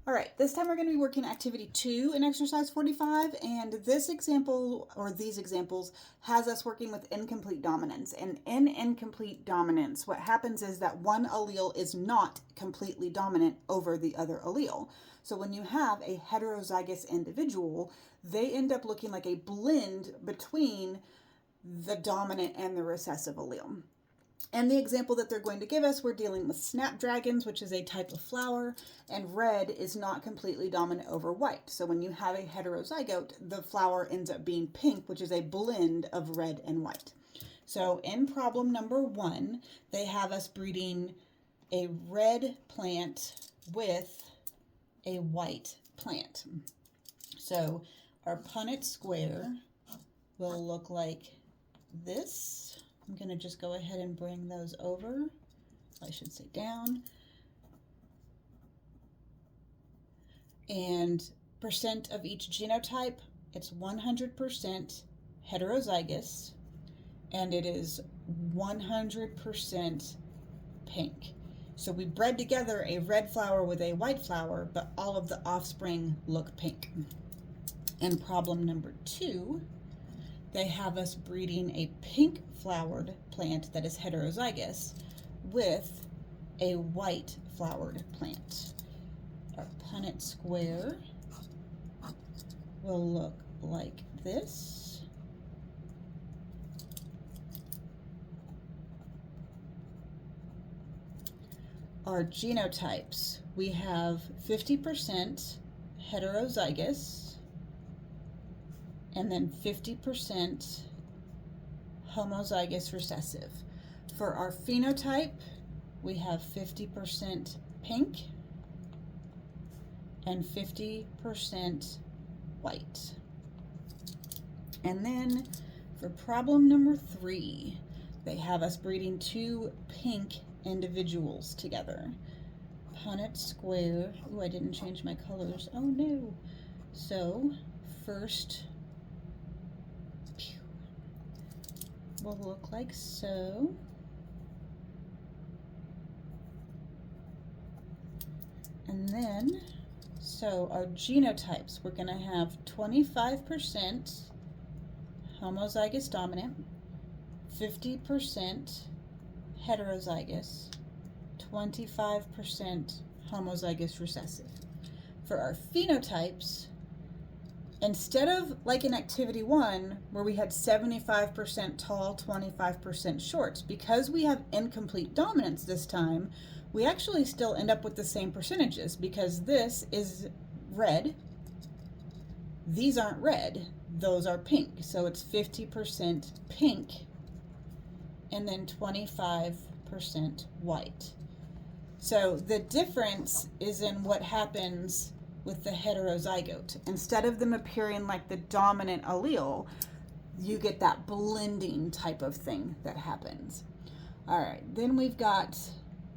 All right, this time we're going to be working activity 2 in exercise 45, and this example, or these examples, has us working with incomplete dominance. And in incomplete dominance, what happens is that one allele is not completely dominant over the other allele. So when you have a heterozygous individual, they end up looking like a blend between the dominant and the recessive allele. And the example that they're going to give us, we're dealing with snapdragons, which is a type of flower, and red is not completely dominant over white. So when you have a heterozygote, the flower ends up being pink, which is a blend of red and white. So in problem number 1, they have us breeding a red plant with a white plant. So our Punnett square will look like this. I'm going to just go ahead and bring those over. I should say down. And percent of each genotype, it's 100% heterozygous, and it is 100% pink. So we bred together a red flower with a white flower, but all of the offspring look pink. And problem number 2, they have us breeding a pink flowered plant that is heterozygous with a white flowered plant. Our Punnett square will look like this. Our genotypes, we have 50% heterozygous, and then 50% homozygous recessive. For our phenotype, we have 50% pink and 50% white. And then for problem number 3, they have us breeding 2 pink individuals together. Punnett square, oh, I didn't change my colors, oh no. So first will look like so. And then, so our genotypes, we're going to have 25% homozygous dominant, 50% heterozygous, 25% homozygous recessive. For our phenotypes, instead of like in activity 1, where we had 75% tall, 25% short, because we have incomplete dominance this time, we actually still end up with the same percentages, because this is red, these aren't red, those are pink. So it's 50% pink and then 25% white. So the difference is in what happens with the heterozygote. Instead of them appearing like the dominant allele, you get that blending type of thing that happens. All right, then we've got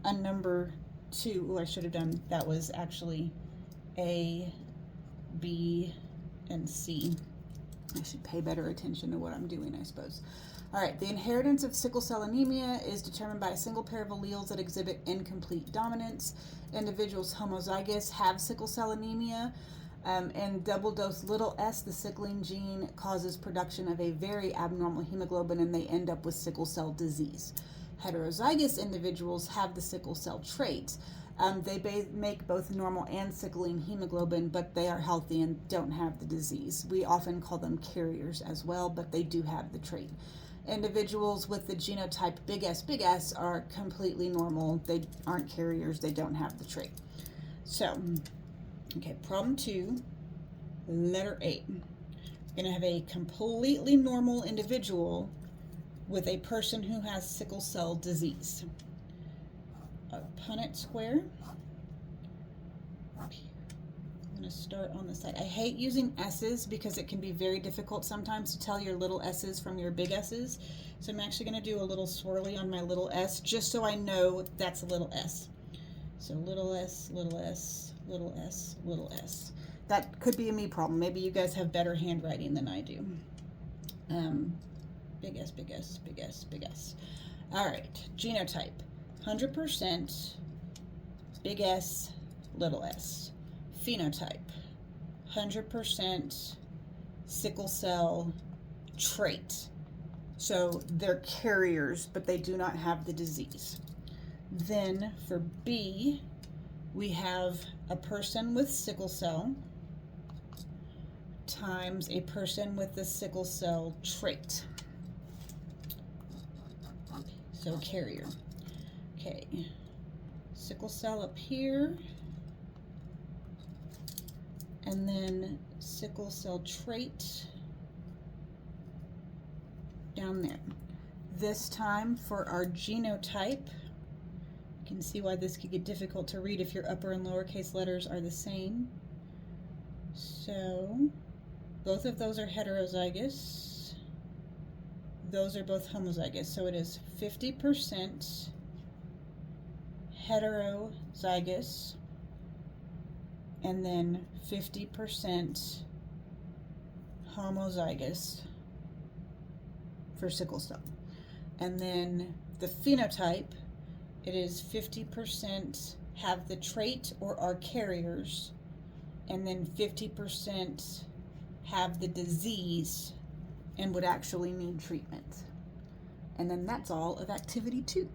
a number 2. Oh, I should have done, that was actually A, B, and C. I should pay better attention to what I'm doing, I suppose. All right, the inheritance of sickle cell anemia is determined by a single pair of alleles that exhibit incomplete dominance. Individuals homozygous have sickle cell anemia, and double dose little s, the sickling gene, causes production of a very abnormal hemoglobin, and they end up with sickle cell disease. Heterozygous individuals have the sickle cell trait. They make both normal and sickling hemoglobin, but they are healthy and don't have the disease. We often call them carriers as well, but they do have the trait. Individuals with the genotype big S are completely normal. They aren't carriers. They don't have the trait. So, okay, problem 2, letter A. We're going to have a completely normal individual with a person who has sickle cell disease. A Punnett square. I'm going to start on the side. I hate using S's because it can be very difficult sometimes to tell your little S's from your big S's. So I'm actually going to do a little swirly on my little S just so I know that's a little S. So little s, little s, little s, little s. That could be a me problem. Maybe you guys have better handwriting than I do. Big S, big S, big S, big S. All right, genotype, 100% big S, little s. phenotype, 100% sickle cell trait. So they're carriers, but they do not have the disease. Then for B, we have a person with sickle cell times a person with the sickle cell trait. So carrier. Okay, sickle cell up here, and then sickle cell trait down there. This time for our genotype, you can see why this could get difficult to read if your upper and lowercase letters are the same. So both of those are heterozygous. Those are both homozygous. So it is 50% heterozygous and then 50% homozygous for sickle cell. And then the phenotype, it is 50% have the trait or are carriers, and then 50% have the disease and would actually need treatment. And then that's all of activity 2.